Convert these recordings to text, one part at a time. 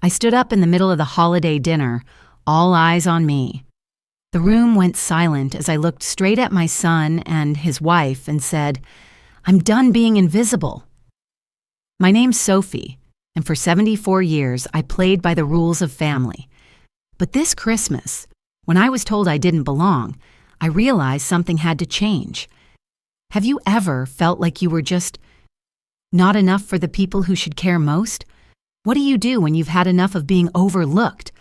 I stood up in the middle of the holiday dinner, all eyes on me. The room went silent as I looked straight at my son and his wife and said, "I'm done being invisible." My name's Sophie, and for 74 years I played by the rules of family. But this Christmas, when I was told I didn't belong, I realized something had to change. Have you ever felt like you were just not enough for the people who should care most? What do you do when you've had enough of being overlooked?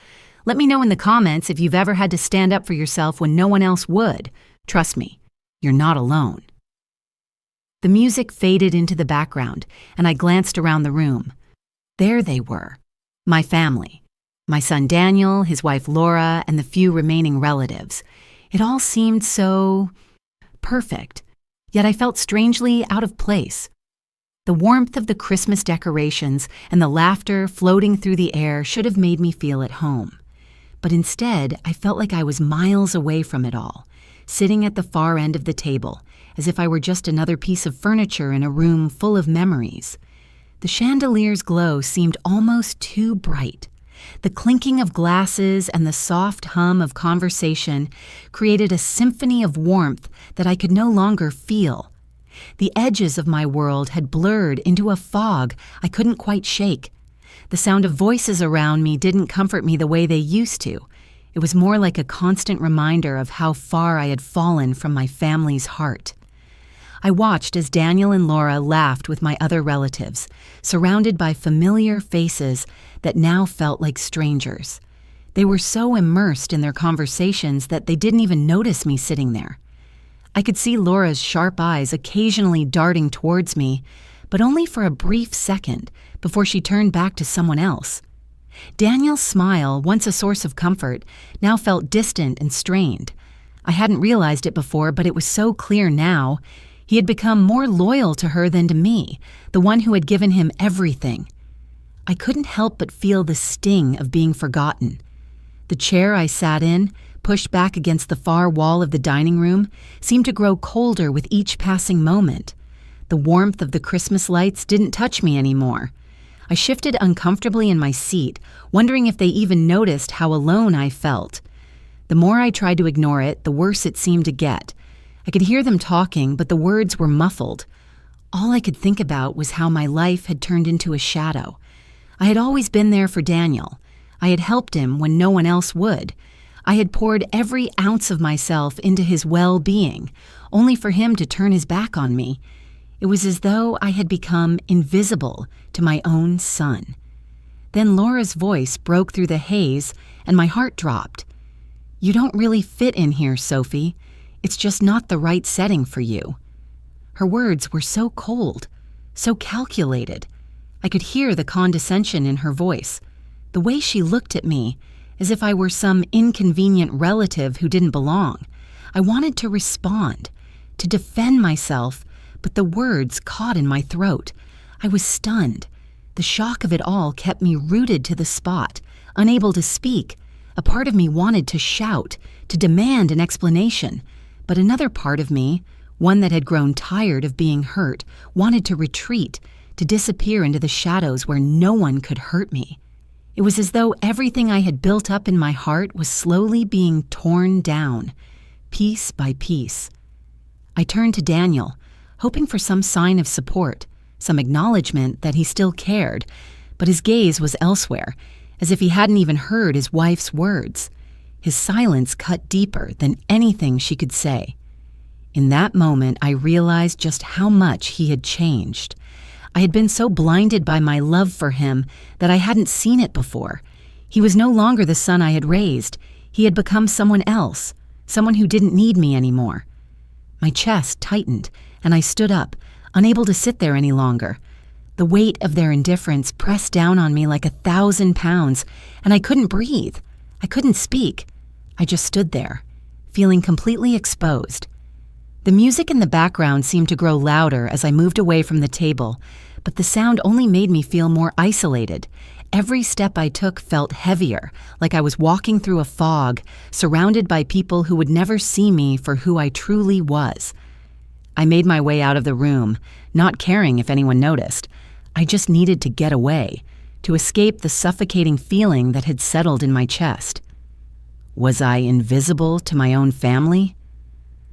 Let me know in the comments if you've ever had to stand up for yourself when no one else would. Trust me, you're not alone. The music faded into the background, and I glanced around the room. There they were, my family. My son Daniel, his wife Laura, and the few remaining relatives. It all seemed so perfect, yet I felt strangely out of place. The warmth of the Christmas decorations and the laughter floating through the air should have made me feel at home. But instead, I felt like I was miles away from it all, sitting at the far end of the table, as if I were just another piece of furniture in a room full of memories. The chandelier's glow seemed almost too bright. The clinking of glasses and the soft hum of conversation created a symphony of warmth that I could no longer feel. The edges of my world had blurred into a fog I couldn't quite shake. The sound of voices around me didn't comfort me the way they used to. It was more like a constant reminder of how far I had fallen from my family's heart. I watched as Daniel and Laura laughed with my other relatives, surrounded by familiar faces that now felt like strangers. They were so immersed in their conversations that they didn't even notice me sitting there. I could see Laura's sharp eyes occasionally darting towards me, but only for a brief second before she turned back to someone else. Daniel's smile, once a source of comfort, now felt distant and strained. I hadn't realized it before, but it was so clear now. He had become more loyal to her than to me, the one who had given him everything. I couldn't help but feel the sting of being forgotten. The chair I sat in, pushed back against the far wall of the dining room, seemed to grow colder with each passing moment. The warmth of the Christmas lights didn't touch me anymore. I shifted uncomfortably in my seat, wondering if they even noticed how alone I felt. The more I tried to ignore it, the worse it seemed to get. I could hear them talking, but the words were muffled. All I could think about was how my life had turned into a shadow. I had always been there for Daniel. I had helped him when no one else would. I had poured every ounce of myself into his well-being, only for him to turn his back on me. It was as though I had become invisible to my own son. Then Laura's voice broke through the haze, and my heart dropped. "You don't really fit in here, Sophie. It's just not the right setting for you." Her words were so cold, so calculated. I could hear the condescension in her voice, the way she looked at me, as if I were some inconvenient relative who didn't belong. I wanted to respond, to defend myself, but the words caught in my throat. I was stunned. The shock of it all kept me rooted to the spot, unable to speak. A part of me wanted to shout, to demand an explanation, but another part of me, one that had grown tired of being hurt, wanted to retreat, to disappear into the shadows where no one could hurt me. It was as though everything I had built up in my heart was slowly being torn down, piece by piece. I turned to Daniel, hoping for some sign of support, some acknowledgement that he still cared, but his gaze was elsewhere, as if he hadn't even heard his wife's words. His silence cut deeper than anything she could say. In that moment, I realized just how much he had changed. I had been so blinded by my love for him that I hadn't seen it before. He was no longer the son I had raised. He had become someone else, someone who didn't need me anymore. My chest tightened, and I stood up, unable to sit there any longer. The weight of their indifference pressed down on me like 1,000 pounds, and I couldn't breathe. I couldn't speak. I just stood there, feeling completely exposed. The music in the background seemed to grow louder as I moved away from the table, but the sound only made me feel more isolated. Every step I took felt heavier, like I was walking through a fog, surrounded by people who would never see me for who I truly was. I made my way out of the room, not caring if anyone noticed. I just needed to get away, to escape the suffocating feeling that had settled in my chest. Was I invisible to my own family?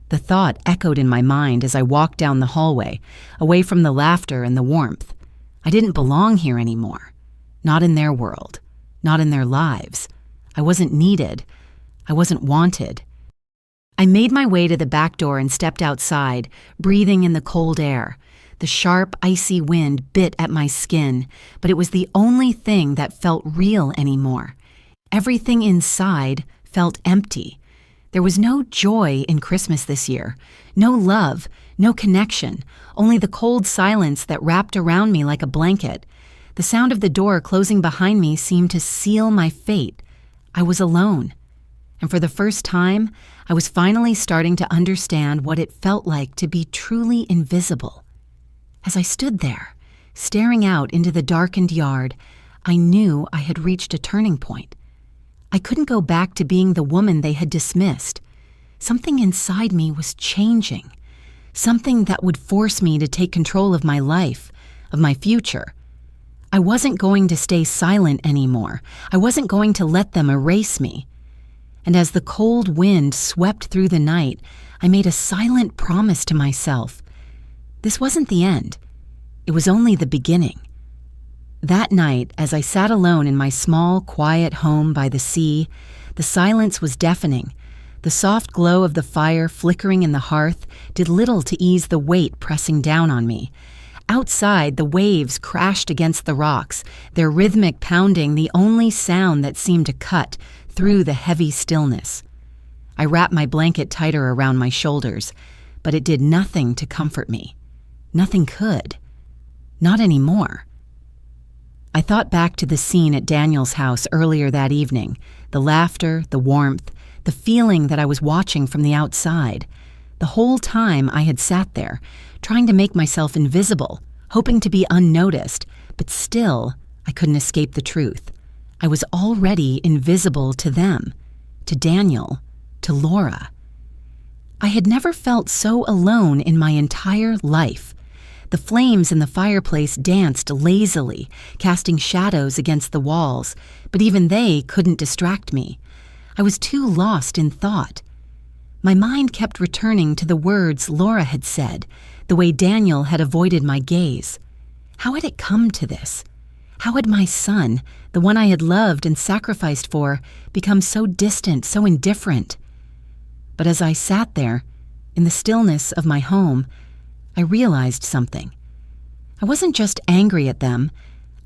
The thought echoed in my mind as I walked down the hallway, away from the laughter and the warmth. I didn't belong here anymore. Not in their world. Not in their lives. I wasn't needed. I wasn't wanted. I made my way to the back door and stepped outside, breathing in the cold air. The sharp, icy wind bit at my skin, but it was the only thing that felt real anymore. Everything inside felt empty. There was no joy in Christmas this year. No love, no connection, only the cold silence that wrapped around me like a blanket. The sound of the door closing behind me seemed to seal my fate. I was alone. And for the first time, I was finally starting to understand what it felt like to be truly invisible. As I stood there, staring out into the darkened yard, I knew I had reached a turning point. I couldn't go back to being the woman they had dismissed. Something inside me was changing. Something that would force me to take control of my life, of my future. I wasn't going to stay silent anymore. I wasn't going to let them erase me. And as the cold wind swept through the night, I made a silent promise to myself. This wasn't the end. It was only the beginning. That night, as I sat alone in my small, quiet home by the sea, the silence was deafening. The soft glow of the fire flickering in the hearth did little to ease the weight pressing down on me. Outside, the waves crashed against the rocks, their rhythmic pounding the only sound that seemed to cut through the heavy stillness. I wrapped my blanket tighter around my shoulders, but it did nothing to comfort me. Nothing could. Not anymore. I thought back to the scene at Daniel's house earlier that evening, the laughter, the warmth, the feeling that I was watching from the outside. The whole time I had sat there, trying to make myself invisible, hoping to be unnoticed, but still I couldn't escape the truth. I was already invisible to them, to Daniel, to Laura. I had never felt so alone in my entire life. The flames in the fireplace danced lazily, casting shadows against the walls, but even they couldn't distract me. I was too lost in thought. My mind kept returning to the words Laura had said, the way Daniel had avoided my gaze. How had it come to this? How had my son, the one I had loved and sacrificed for, become so distant, so indifferent? But as I sat there, in the stillness of my home, I realized something. I wasn't just angry at them.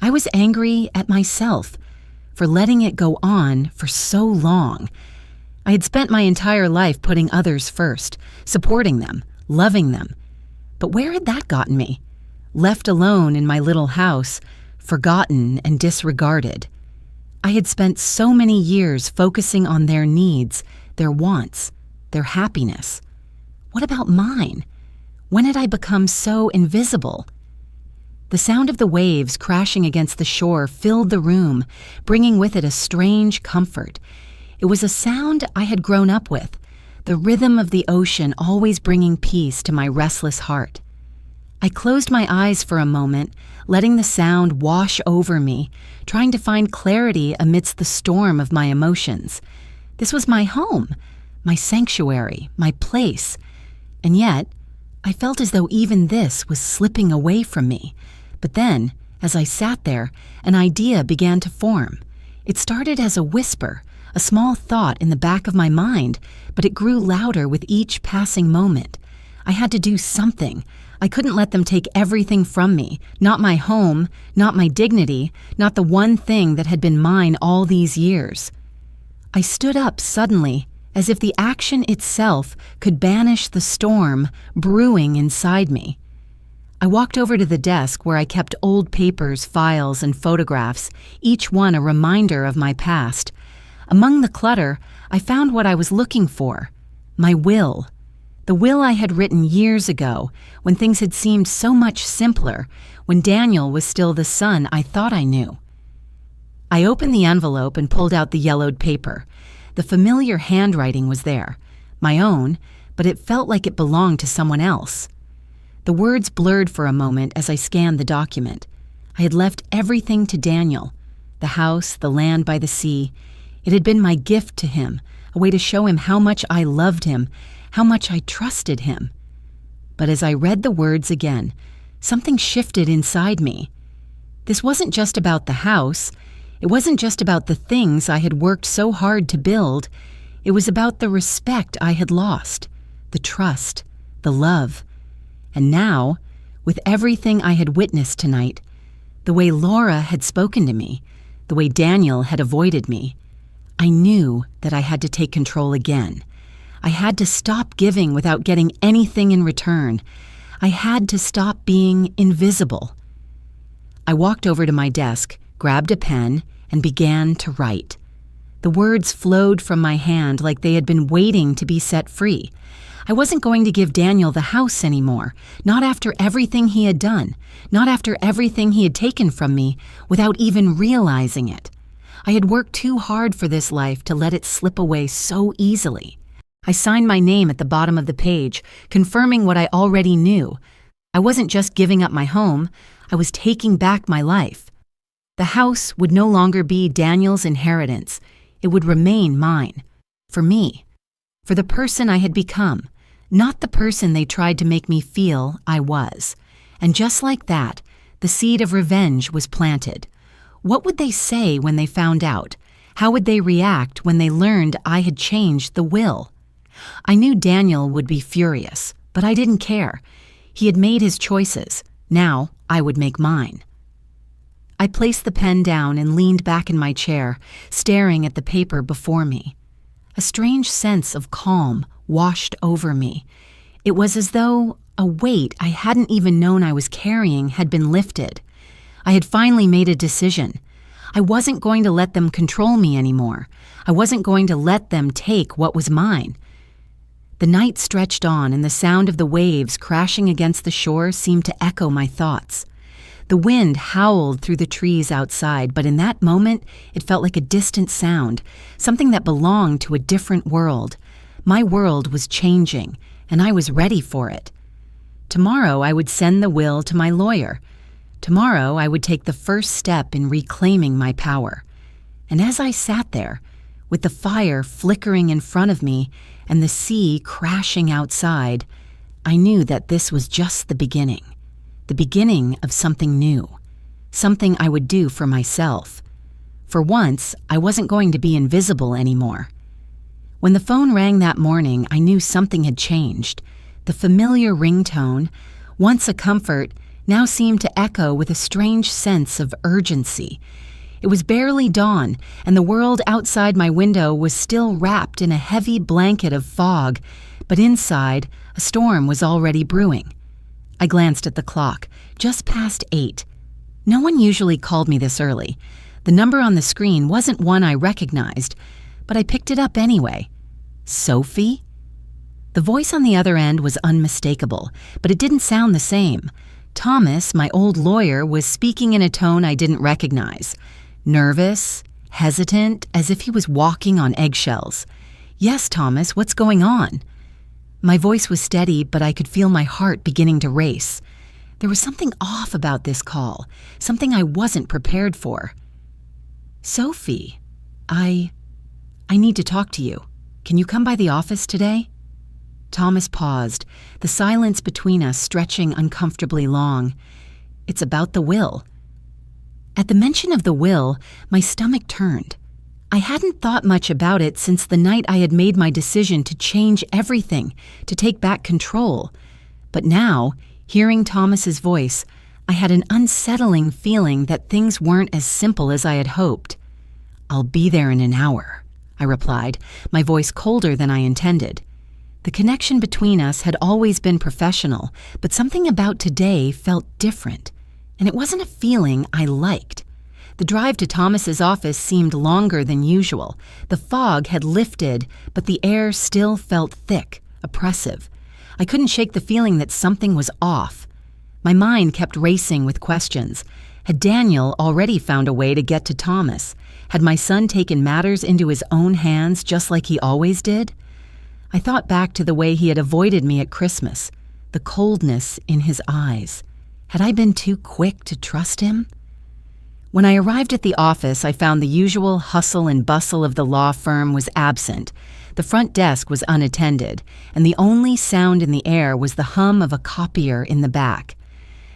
I was angry at myself for letting it go on for so long. I had spent my entire life putting others first, supporting them, loving them. But where had that gotten me? Left alone in my little house, forgotten and disregarded. I had spent so many years focusing on their needs, their wants, their happiness. What about mine? When had I become so invisible? The sound of the waves crashing against the shore filled the room, bringing with it a strange comfort. It was a sound I had grown up with, the rhythm of the ocean always bringing peace to my restless heart. I closed my eyes for a moment, letting the sound wash over me, trying to find clarity amidst the storm of my emotions. This was my home, my sanctuary, my place, and yet I felt as though even this was slipping away from me. But then, as I sat there, an idea began to form. It started as a whisper, a small thought in the back of my mind, but it grew louder with each passing moment. I had to do something. I couldn't let them take everything from me, not my home, not my dignity, not the one thing that had been mine all these years. I stood up suddenly, as if the action itself could banish the storm brewing inside me. I walked over to the desk where I kept old papers, files, and photographs, each one a reminder of my past. Among the clutter, I found what I was looking for, my will. The will I had written years ago, when things had seemed so much simpler, when Daniel was still the son I thought I knew. I opened the envelope and pulled out the yellowed paper. The familiar handwriting was there, my own, but it felt like it belonged to someone else. The words blurred for a moment as I scanned the document. I had left everything to Daniel, the house, the land by the sea. It had been my gift to him, a way to show him how much I loved him, how much I trusted him. But as I read the words again, something shifted inside me. This wasn't just about the house. It wasn't just about the things I had worked so hard to build. It was about the respect I had lost, the trust, the love. And now, with everything I had witnessed tonight, the way Laura had spoken to me, the way Daniel had avoided me, I knew that I had to take control again. I had to stop giving without getting anything in return. I had to stop being invisible. I walked over to my desk, grabbed a pen, and began to write. The words flowed from my hand like they had been waiting to be set free. I wasn't going to give Daniel the house anymore, not after everything he had done, not after everything he had taken from me, without even realizing it. I had worked too hard for this life to let it slip away so easily. I signed my name at the bottom of the page, confirming what I already knew. I wasn't just giving up my home, I was taking back my life. The house would no longer be Daniel's inheritance. It would remain mine. For me. For the person I had become, not the person they tried to make me feel I was. And just like that, the seed of revenge was planted. What would they say when they found out? How would they react when they learned I had changed the will? I knew Daniel would be furious, but I didn't care. He had made his choices. Now I would make mine. I placed the pen down and leaned back in my chair, staring at the paper before me. A strange sense of calm washed over me. It was as though a weight I hadn't even known I was carrying had been lifted. I had finally made a decision. I wasn't going to let them control me anymore. I wasn't going to let them take what was mine. The night stretched on, and the sound of the waves crashing against the shore seemed to echo my thoughts. The wind howled through the trees outside, but in that moment, it felt like a distant sound, something that belonged to a different world. My world was changing, and I was ready for it. Tomorrow, I would send the will to my lawyer. Tomorrow, I would take the first step in reclaiming my power. And as I sat there, with the fire flickering in front of me and the sea crashing outside, I knew that this was just the beginning of something new, something I would do for myself. For once, I wasn't going to be invisible anymore. When the phone rang that morning, I knew something had changed. The familiar ringtone, once a comfort, now seemed to echo with a strange sense of urgency. It was barely dawn, and the world outside my window was still wrapped in a heavy blanket of fog, but inside, a storm was already brewing. I glanced at the clock, just past 8. No one usually called me this early. The number on the screen wasn't one I recognized, but I picked it up anyway. Sophie? The voice on the other end was unmistakable, but it didn't sound the same. Thomas, my old lawyer, was speaking in a tone I didn't recognize. Nervous, hesitant, as if he was walking on eggshells. "Yes, Thomas, what's going on?" My voice was steady, but I could feel my heart beginning to race. There was something off about this call, something I wasn't prepared for. "Sophie, I need to talk to you. Can you come by the office today?" Thomas paused, the silence between us stretching uncomfortably long. "It's about the will." At the mention of the will, my stomach turned. I hadn't thought much about it since the night I had made my decision to change everything, to take back control. But now, hearing Thomas's voice, I had an unsettling feeling that things weren't as simple as I had hoped. "I'll be there in an hour," I replied, my voice colder than I intended. The connection between us had always been professional, but something about today felt different, and it wasn't a feeling I liked. The drive to Thomas's office seemed longer than usual. The fog had lifted, but the air still felt thick, oppressive. I couldn't shake the feeling that something was off. My mind kept racing with questions. Had Daniel already found a way to get to Thomas? Had my son taken matters into his own hands just like he always did? I thought back to the way he had avoided me at Christmas, the coldness in his eyes. Had I been too quick to trust him? When I arrived at the office, I found the usual hustle and bustle of the law firm was absent. The front desk was unattended, and the only sound in the air was the hum of a copier in the back.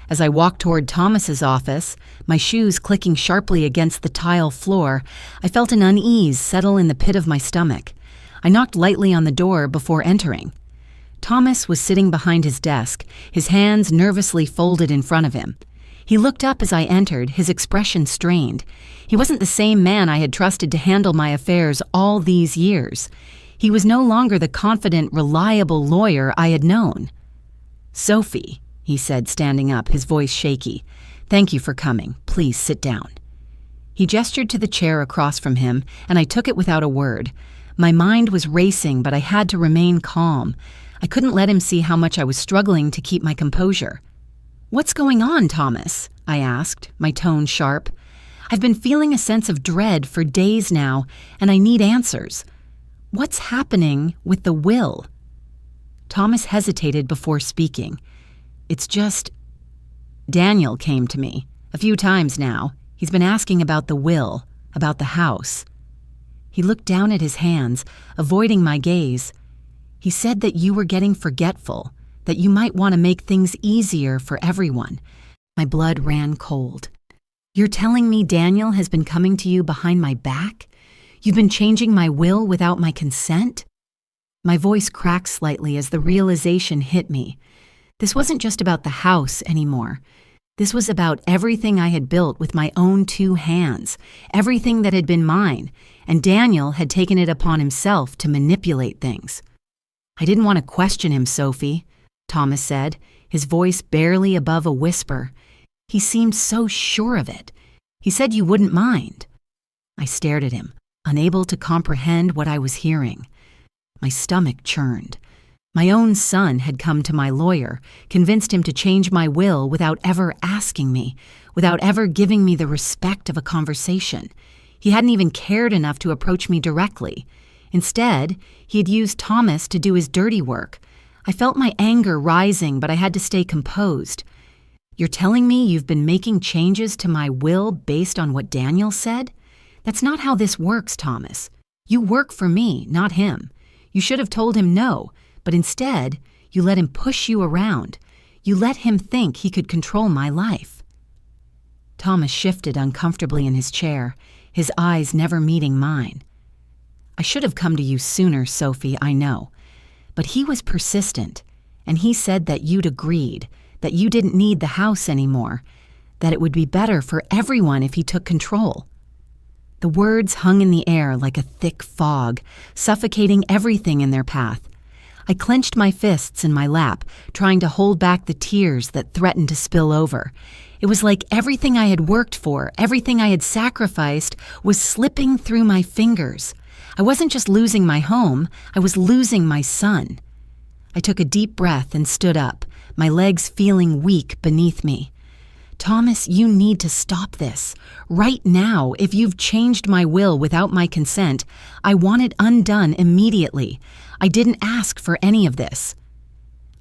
As I walked toward Thomas's office, my shoes clicking sharply against the tile floor, I felt an unease settle in the pit of my stomach. I knocked lightly on the door before entering. Thomas was sitting behind his desk, his hands nervously folded in front of him. He looked up as I entered, his expression strained. He wasn't the same man I had trusted to handle my affairs all these years. He was no longer the confident, reliable lawyer I had known. "Sophie," he said, standing up, his voice shaky. "Thank you for coming. Please sit down." He gestured to the chair across from him, and I took it without a word. My mind was racing, but I had to remain calm. I couldn't let him see how much I was struggling to keep my composure. "What's going on, Thomas?" I asked, my tone sharp. "I've been feeling a sense of dread for days now, and I need answers. What's happening with the will?" Thomas hesitated before speaking. "It's just... Daniel came to me a few times now. He's been asking about the will, about the house." He looked down at his hands, avoiding my gaze. "He said that you were getting forgetful, that you might want to make things easier for everyone." My blood ran cold. "You're telling me Daniel has been coming to you behind my back? You've been changing my will without my consent?" My voice cracked slightly as the realization hit me. This wasn't just about the house anymore. This was about everything I had built with my own 2 hands, everything that had been mine, and Daniel had taken it upon himself to manipulate things. "I didn't want to question him, Sophie," Thomas said, his voice barely above a whisper. He seemed so sure of it. "He said you wouldn't mind." I stared at him, unable to comprehend what I was hearing. My stomach churned. My own son had come to my lawyer, convinced him to change my will without ever asking me, without ever giving me the respect of a conversation. He hadn't even cared enough to approach me directly. Instead, he had used Thomas to do his dirty work. I felt my anger rising, but I had to stay composed. "You're telling me you've been making changes to my will based on what Daniel said? That's not how this works, Thomas. You work for me, not him. You should have told him no, but instead, you let him push you around. You let him think he could control my life." Thomas shifted uncomfortably in his chair, his eyes never meeting mine. "I should have come to you sooner, Sophie, I know. But he was persistent, and he said that you'd agreed, that you didn't need the house anymore, that it would be better for everyone if he took control." The words hung in the air like a thick fog, suffocating everything in their path. I clenched my fists in my lap, trying to hold back the tears that threatened to spill over. It was like everything I had worked for, everything I had sacrificed, was slipping through my fingers. I wasn't just losing my home, I was losing my son. I took a deep breath and stood up, my legs feeling weak beneath me. "Thomas, you need to stop this. Right now, if you've changed my will without my consent, I want it undone immediately. I didn't ask for any of this."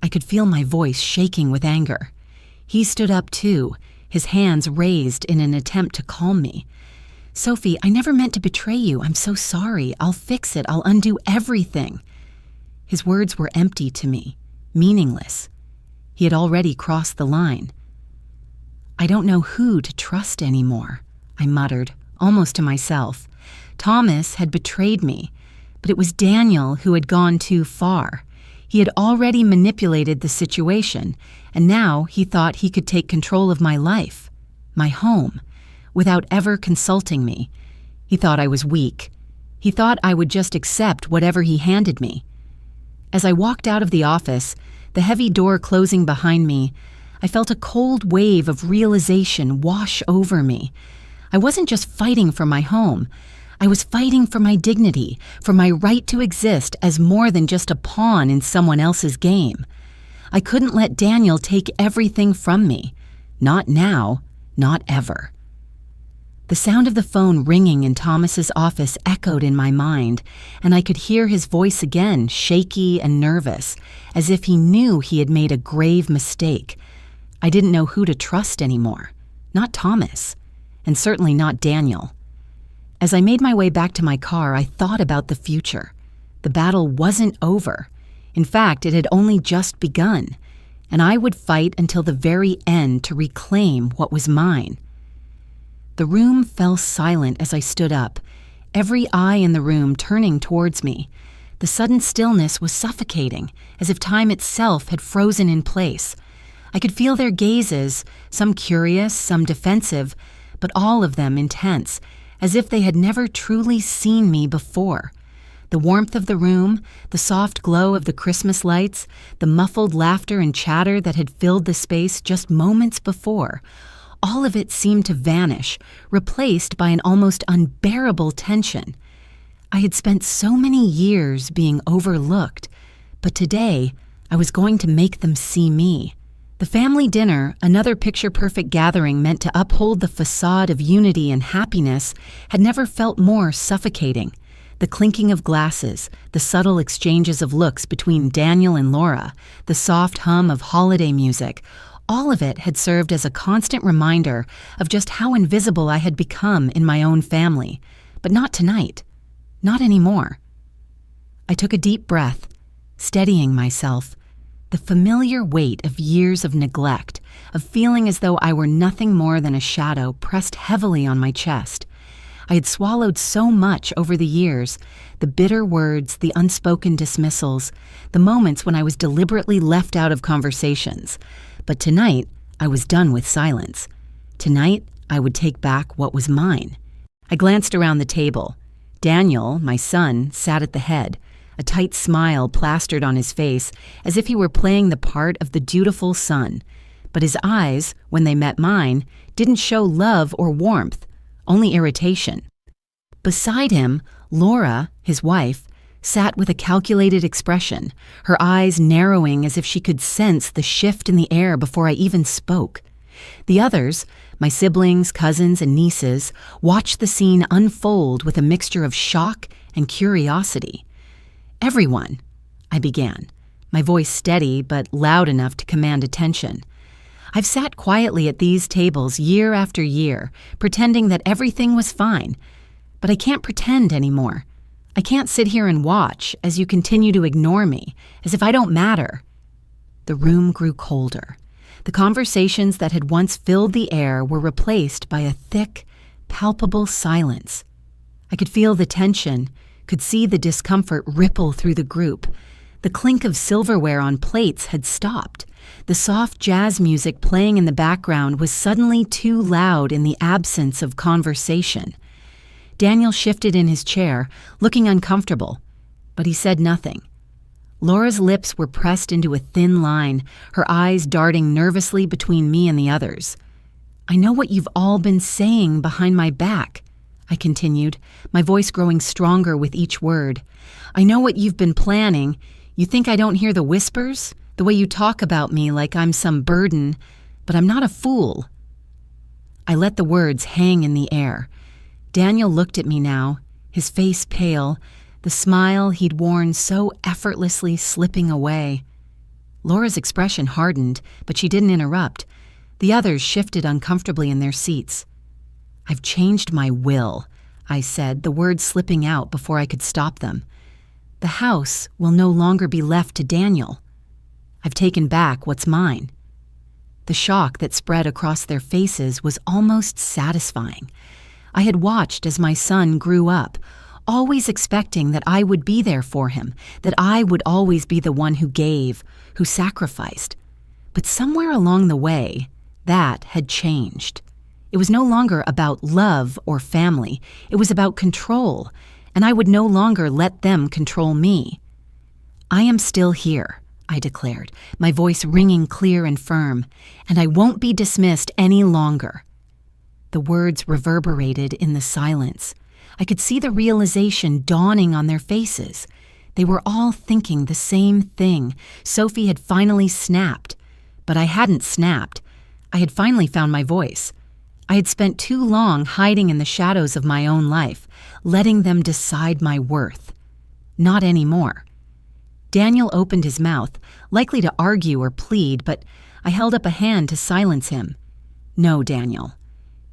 I could feel my voice shaking with anger. He stood up too, his hands raised in an attempt to calm me. "Sophie, I never meant to betray you. I'm so sorry. I'll fix it. I'll undo everything." His words were empty to me, meaningless. He had already crossed the line. "I don't know who to trust anymore," I muttered, almost to myself. Thomas had betrayed me, but it was Daniel who had gone too far. He had already manipulated the situation, and now he thought he could take control of my life, my home, without ever consulting me. He thought I was weak. He thought I would just accept whatever he handed me. As I walked out of the office, the heavy door closing behind me, I felt a cold wave of realization wash over me. I wasn't just fighting for my home. I was fighting for my dignity, for my right to exist as more than just a pawn in someone else's game. I couldn't let Daniel take everything from me. Not now, not ever. The sound of the phone ringing in Thomas's office echoed in my mind, and I could hear his voice again, shaky and nervous, as if he knew he had made a grave mistake. I didn't know who to trust anymore. Not Thomas. and certainly not Daniel. As I made my way back to my car, I thought about the future. The battle wasn't over. In fact, it had only just begun, and I would fight until the very end to reclaim what was mine. The room fell silent as I stood up, every eye in the room turning towards me. The sudden stillness was suffocating, as if time itself had frozen in place. I could feel their gazes, some curious, some defensive, but all of them intense, as if they had never truly seen me before. The warmth of the room, the soft glow of the Christmas lights, the muffled laughter and chatter that had filled the space just moments before, all of it seemed to vanish, replaced by an almost unbearable tension. I had spent so many years being overlooked, but today I was going to make them see me. The family dinner, another picture-perfect gathering meant to uphold the facade of unity and happiness, had never felt more suffocating. The clinking of glasses, the subtle exchanges of looks between Daniel and Laura, the soft hum of holiday music, all of it had served as a constant reminder of just how invisible I had become in my own family. But not tonight. Not anymore. I took a deep breath, steadying myself. The familiar weight of years of neglect, of feeling as though I were nothing more than a shadow, pressed heavily on my chest. I had swallowed so much over the years, the bitter words, the unspoken dismissals, the moments when I was deliberately left out of conversations. But tonight, I was done with silence. Tonight, I would take back what was mine. I glanced around the table. Daniel, my son, sat at the head, a tight smile plastered on his face, as if he were playing the part of the dutiful son. But his eyes, when they met mine, didn't show love or warmth, only irritation. Beside him, Laura, his wife, sat with a calculated expression, her eyes narrowing as if she could sense the shift in the air before I even spoke. The others, my siblings, cousins, and nieces, watched the scene unfold with a mixture of shock and curiosity. "Everyone," I began, my voice steady but loud enough to command attention. "I've sat quietly at these tables year after year, pretending that everything was fine, but I can't pretend anymore. I can't sit here and watch as you continue to ignore me, as if I don't matter." The room grew colder. The conversations that had once filled the air were replaced by a thick, palpable silence. I could feel the tension, could see the discomfort ripple through the group. The clink of silverware on plates had stopped. The soft jazz music playing in the background was suddenly too loud in the absence of conversation. Daniel shifted in his chair, looking uncomfortable, but he said nothing. Laura's lips were pressed into a thin line, her eyes darting nervously between me and the others. "I know what you've all been saying behind my back," I continued, my voice growing stronger with each word. "I know what you've been planning. You think I don't hear the whispers? The way you talk about me like I'm some burden, but I'm not a fool." I let the words hang in the air. Daniel looked at me now, his face pale, the smile he'd worn so effortlessly slipping away. Laura's expression hardened, but she didn't interrupt. The others shifted uncomfortably in their seats. "I've changed my will," I said, the words slipping out before I could stop them. "The house will no longer be left to Daniel. I've taken back what's mine." The shock that spread across their faces was almost satisfying. I had watched as my son grew up, always expecting that I would be there for him, that I would always be the one who gave, who sacrificed. But somewhere along the way, that had changed. It was no longer about love or family. It was about control, and I would no longer let them control me. "I am still here," I declared, my voice ringing clear and firm, "and I won't be dismissed any longer." The words reverberated in the silence. I could see the realization dawning on their faces. They were all thinking the same thing. Sophie had finally snapped. But I hadn't snapped. I had finally found my voice. I had spent too long hiding in the shadows of my own life, letting them decide my worth. Not anymore. Daniel opened his mouth, likely to argue or plead, but I held up a hand to silence him. "No, Daniel.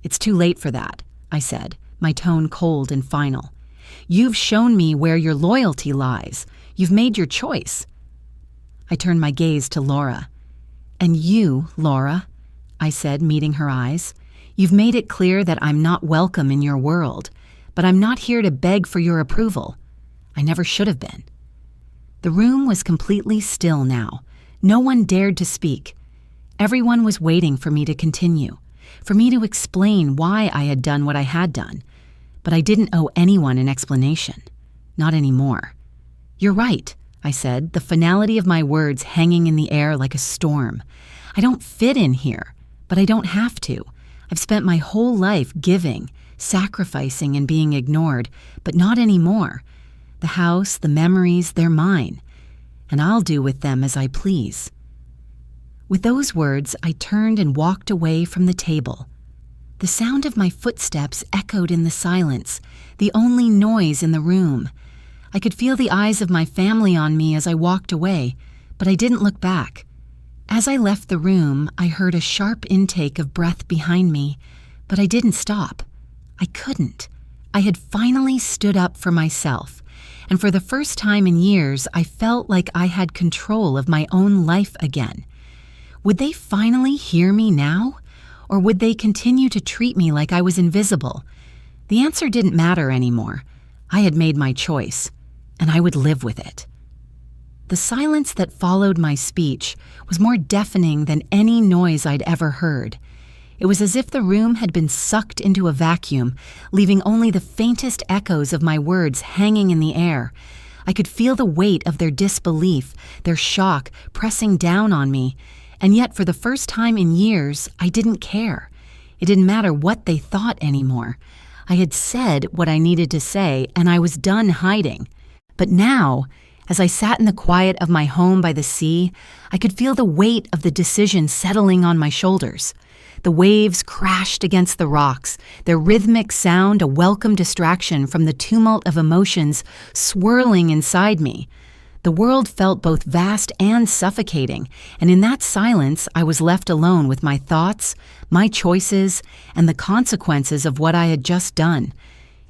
"It's too late for that," I said, my tone cold and final. "You've shown me where your loyalty lies. You've made your choice." I turned my gaze to Laura. "And you, Laura," I said, meeting her eyes, "you've made it clear that I'm not welcome in your world, but I'm not here to beg for your approval. I never should have been." The room was completely still now. No one dared to speak. Everyone was waiting for me to continue, for me to explain why I had done what I had done. But I didn't owe anyone an explanation. Not anymore. "You're right," I said, the finality of my words hanging in the air like a storm. "I don't fit in here, but I don't have to. I've spent my whole life giving, sacrificing, and being ignored, but not anymore. The house, the memories, they're mine, and I'll do with them as I please." With those words, I turned and walked away from the table. The sound of my footsteps echoed in the silence, the only noise in the room. I could feel the eyes of my family on me as I walked away, but I didn't look back. As I left the room, I heard a sharp intake of breath behind me, but I didn't stop. I couldn't. I had finally stood up for myself, and for the first time in years, I felt like I had control of my own life again. Would they finally hear me now? Or would they continue to treat me like I was invisible? The answer didn't matter anymore. I had made my choice, and I would live with it. The silence that followed my speech was more deafening than any noise I'd ever heard. It was as if the room had been sucked into a vacuum, leaving only the faintest echoes of my words hanging in the air. I could feel the weight of their disbelief, their shock, pressing down on me. And yet, for the first time in years, I didn't care. It didn't matter what they thought anymore. I had said what I needed to say, and I was done hiding. But now, as I sat in the quiet of my home by the sea, I could feel the weight of the decision settling on my shoulders. The waves crashed against the rocks, their rhythmic sound a welcome distraction from the tumult of emotions swirling inside me. The world felt both vast and suffocating, and in that silence I was left alone with my thoughts, my choices, and the consequences of what I had just done.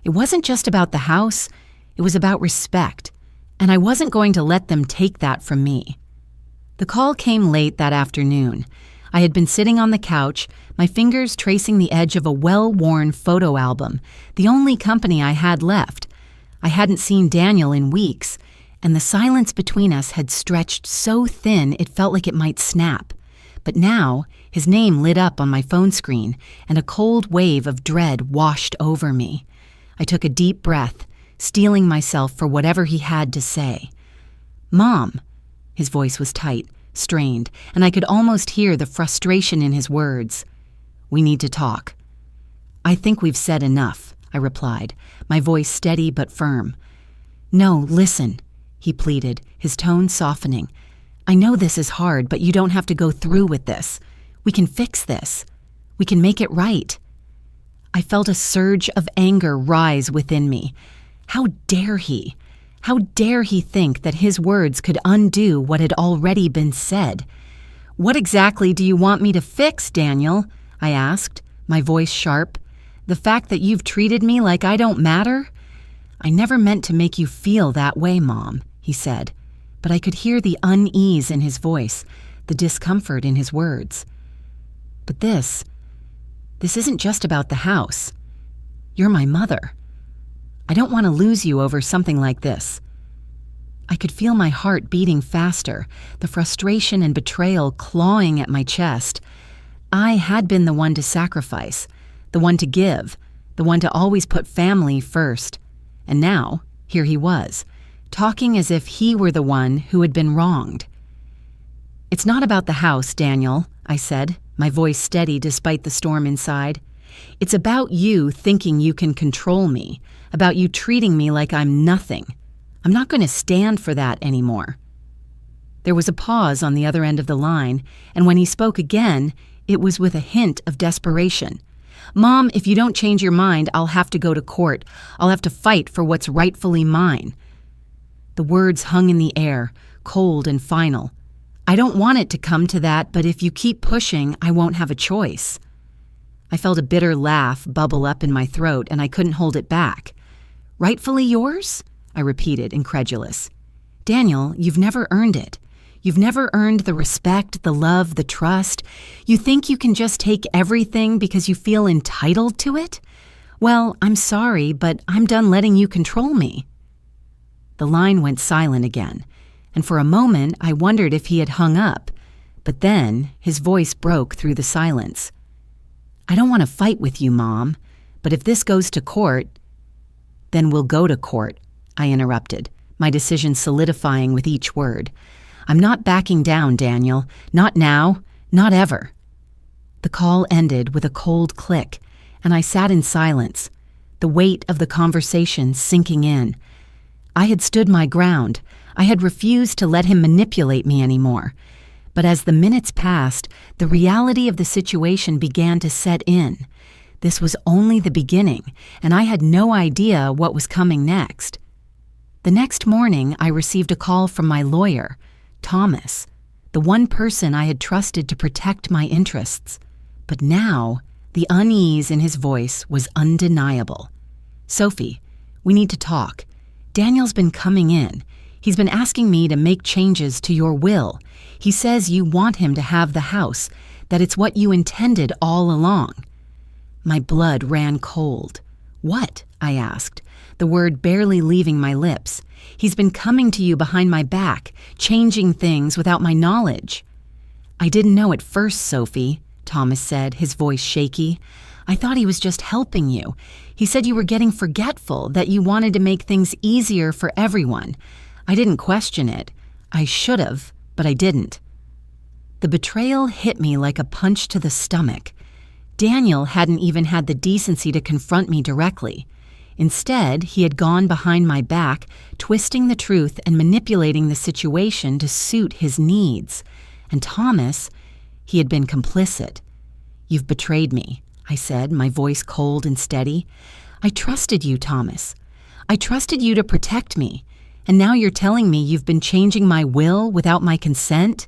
It wasn't just about the house, it was about respect, and I wasn't going to let them take that from me. The call came late that afternoon. I had been sitting on the couch, my fingers tracing the edge of a well-worn photo album, the only company I had left. I hadn't seen Daniel in weeks, and the silence between us had stretched so thin it felt like it might snap. But now, his name lit up on my phone screen, and a cold wave of dread washed over me. I took a deep breath, steeling myself for whatever he had to say. "Mom." His voice was tight, strained, and I could almost hear the frustration in his words. "We need to talk." "I think we've said enough," I replied, my voice steady but firm. "No, listen," he pleaded, his tone softening. "I know this is hard, but you don't have to go through with this. We can fix this. We can make it right." I felt a surge of anger rise within me. How dare he? How dare he think that his words could undo what had already been said? "What exactly do you want me to fix, Daniel?" I asked, my voice sharp. "The fact that you've treated me like I don't matter?" "I never meant to make you feel that way, Mom," he said, but I could hear the unease in his voice, the discomfort in his words. "But this isn't just about the house. You're my mother. I don't want to lose you over something like this." I could feel my heart beating faster, the frustration and betrayal clawing at my chest. I had been the one to sacrifice, the one to give, the one to always put family first. And now, here he was, talking as if he were the one who had been wronged. "It's not about the house, Daniel," I said, my voice steady despite the storm inside. "It's about you thinking you can control me, about you treating me like I'm nothing. I'm not going to stand for that anymore." There was a pause on the other end of the line, and when he spoke again, it was with a hint of desperation. "Mom, if you don't change your mind, I'll have to go to court. I'll have to fight for what's rightfully mine." The words hung in the air, cold and final. "I don't want it to come to that, but if you keep pushing, I won't have a choice." I felt a bitter laugh bubble up in my throat, and I couldn't hold it back. "Rightfully yours?" I repeated, incredulous. "Daniel, you've never earned it. You've never earned the respect, the love, the trust. You think you can just take everything because you feel entitled to it? Well, I'm sorry, but I'm done letting you control me." The line went silent again, and for a moment I wondered if he had hung up, but then his voice broke through the silence. "I don't want to fight with you, Mom, but if this goes to court—" "Then we'll go to court," I interrupted, my decision solidifying with each word. "I'm not backing down, Daniel. Not now. Not ever." The call ended with a cold click, and I sat in silence, the weight of the conversation sinking in. I had stood my ground. I had refused to let him manipulate me anymore. But as the minutes passed, the reality of the situation began to set in. This was only the beginning, and I had no idea what was coming next. The next morning, I received a call from my lawyer, Thomas, the one person I had trusted to protect my interests. But now, the unease in his voice was undeniable. "Sophie, we need to talk. Daniel's been coming in. He's been asking me to make changes to your will. He says you want him to have the house, that it's what you intended all along." My blood ran cold. "What?" I asked, the word barely leaving my lips. "He's been coming to you behind my back, changing things without my knowledge." "I didn't know at first, Sophie," Thomas said, his voice shaky. "I thought he was just helping you. He said you were getting forgetful, that you wanted to make things easier for everyone. I didn't question it. I should have, but I didn't." The betrayal hit me like a punch to the stomach. Daniel hadn't even had the decency to confront me directly. Instead, he had gone behind my back, twisting the truth and manipulating the situation to suit his needs. And Thomas, he had been complicit. "You've betrayed me," I said, my voice cold and steady. "I trusted you, Thomas. I trusted you to protect me. And now you're telling me you've been changing my will without my consent?"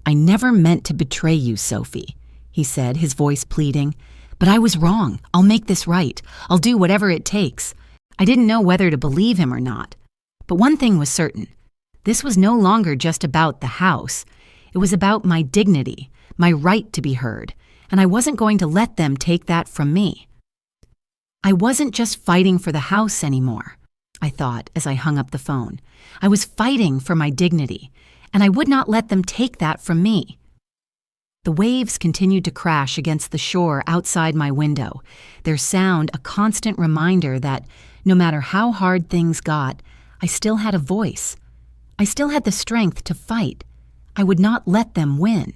"I never meant to betray you, Sophie," he said, his voice pleading. "But I was wrong. I'll make this right. I'll do whatever it takes." I didn't know whether to believe him or not. But one thing was certain. This was no longer just about the house. It was about my dignity, my right to be heard, and I wasn't going to let them take that from me. I wasn't just fighting for the house anymore, I thought as I hung up the phone. I was fighting for my dignity, and I would not let them take that from me. The waves continued to crash against the shore outside my window, their sound a constant reminder that, no matter how hard things got, I still had a voice. I still had the strength to fight. I would not let them win.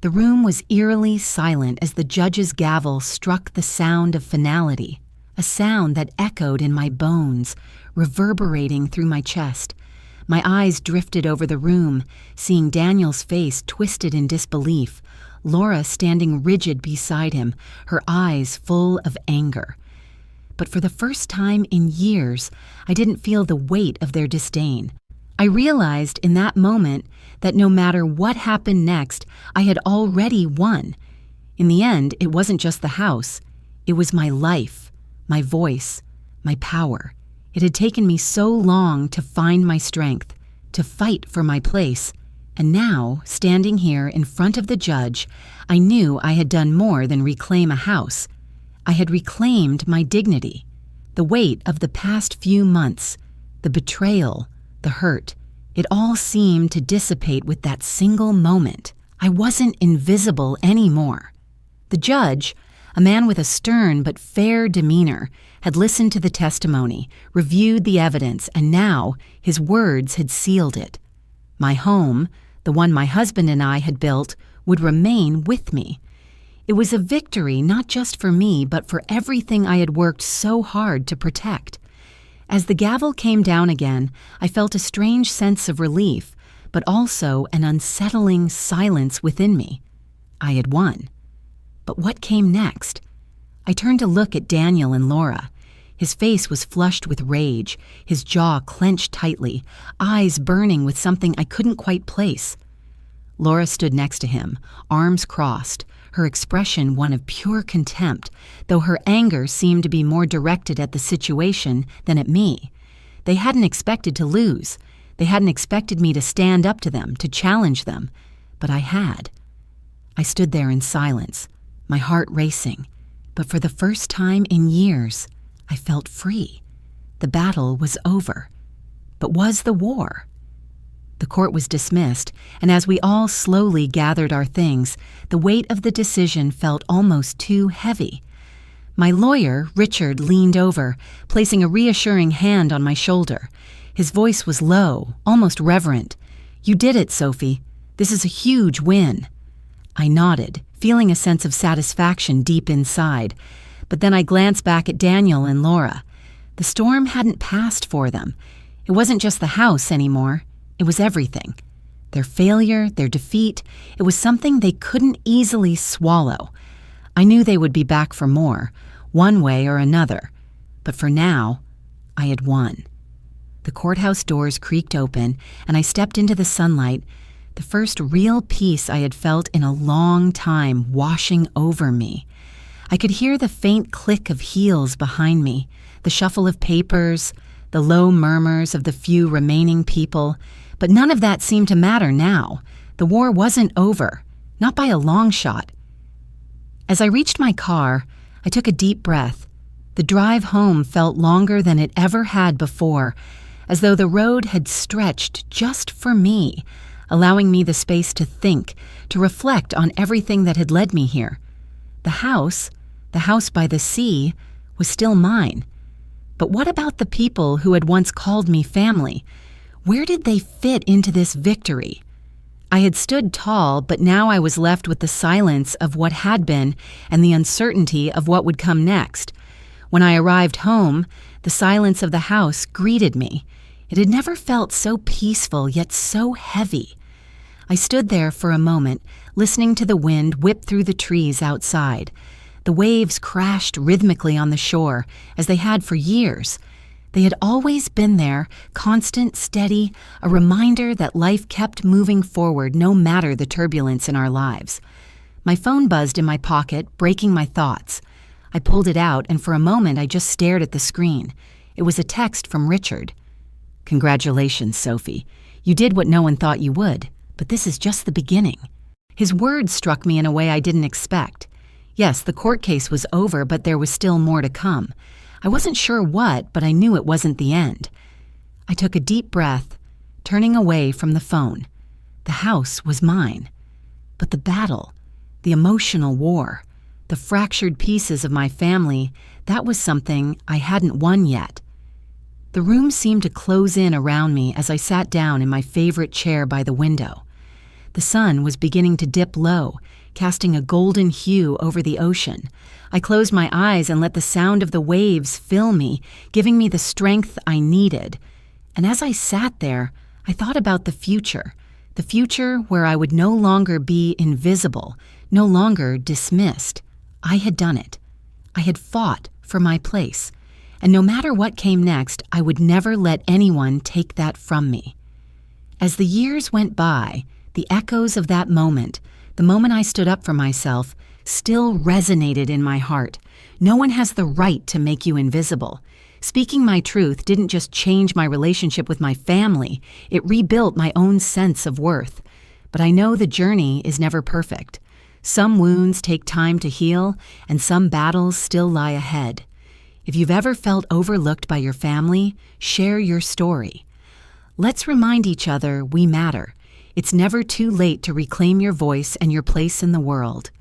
The room was eerily silent as the judge's gavel struck the sound of finality, a sound that echoed in my bones, reverberating through my chest. My eyes drifted over the room, seeing Daniel's face twisted in disbelief, Laura standing rigid beside him, her eyes full of anger. But for the first time in years, I didn't feel the weight of their disdain. I realized in that moment that no matter what happened next, I had already won. In the end, it wasn't just the house. It was my life, my voice, my power. It had taken me so long to find my strength, to fight for my place, and now, standing here in front of the judge, I knew I had done more than reclaim a house. I had reclaimed my dignity. The weight of the past few months, the betrayal, the hurt, it all seemed to dissipate with that single moment. I wasn't invisible anymore. The judge, a man with a stern but fair demeanor, had listened to the testimony, reviewed the evidence, and now his words had sealed it. My home, the one my husband and I had built, would remain with me. It was a victory not just for me, but for everything I had worked so hard to protect. As the gavel came down again, I felt a strange sense of relief, but also an unsettling silence within me. I had won. But what came next? I turned to look at Daniel and Laura. His face was flushed with rage, his jaw clenched tightly, eyes burning with something I couldn't quite place. Laura stood next to him, arms crossed, her expression one of pure contempt, though her anger seemed to be more directed at the situation than at me. They hadn't expected to lose. They hadn't expected me to stand up to them, to challenge them, but I had. I stood there in silence, my heart racing, but for the first time in years, I felt free. The battle was over. But was the war? The court was dismissed, and as we all slowly gathered our things, the weight of the decision felt almost too heavy. My lawyer, Richard, leaned over, placing a reassuring hand on my shoulder. His voice was low, almost reverent. "You did it, Sophie. This is a huge win." I nodded, feeling a sense of satisfaction deep inside. But then I glanced back at Daniel and Laura. The storm hadn't passed for them. It wasn't just the house anymore. It was everything. Their failure, their defeat, it was something they couldn't easily swallow. I knew they would be back for more, one way or another. But for now, I had won. The courthouse doors creaked open, and I stepped into the sunlight, the first real peace I had felt in a long time washing over me. I could hear the faint click of heels behind me, the shuffle of papers, the low murmurs of the few remaining people, but none of that seemed to matter now. The war wasn't over, not by a long shot. As I reached my car, I took a deep breath. The drive home felt longer than it ever had before, as though the road had stretched just for me, allowing me the space to think, to reflect on everything that had led me here. The house by the sea, was still mine. But what about the people who had once called me family? Where did they fit into this victory? I had stood tall, but now I was left with the silence of what had been and the uncertainty of what would come next. When I arrived home, the silence of the house greeted me. It had never felt so peaceful, yet so heavy. I stood there for a moment, listening to the wind whip through the trees outside. The waves crashed rhythmically on the shore, as they had for years. They had always been there, constant, steady, a reminder that life kept moving forward no matter the turbulence in our lives. My phone buzzed in my pocket, breaking my thoughts. I pulled it out, and for a moment I just stared at the screen. It was a text from Richard. "Congratulations, Sophie. You did what no one thought you would, but this is just the beginning." His words struck me in a way I didn't expect. Yes, the court case was over, but there was still more to come. I wasn't sure what, but I knew it wasn't the end. I took a deep breath, turning away from the phone. The house was mine. But the battle, the emotional war, the fractured pieces of my family, that was something I hadn't won yet. The room seemed to close in around me as I sat down in my favorite chair by the window. The sun was beginning to dip low, casting a golden hue over the ocean. I closed my eyes and let the sound of the waves fill me, giving me the strength I needed. And as I sat there, I thought about the future where I would no longer be invisible, no longer dismissed. I had done it. I had fought for my place. And no matter what came next, I would never let anyone take that from me. As the years went by, the echoes of that moment, the moment I stood up for myself, still resonated in my heart. No one has the right to make you invisible. Speaking my truth didn't just change my relationship with my family, it rebuilt my own sense of worth. But I know the journey is never perfect. Some wounds take time to heal, and some battles still lie ahead. If you've ever felt overlooked by your family, share your story. Let's remind each other we matter. It's never too late to reclaim your voice and your place in the world.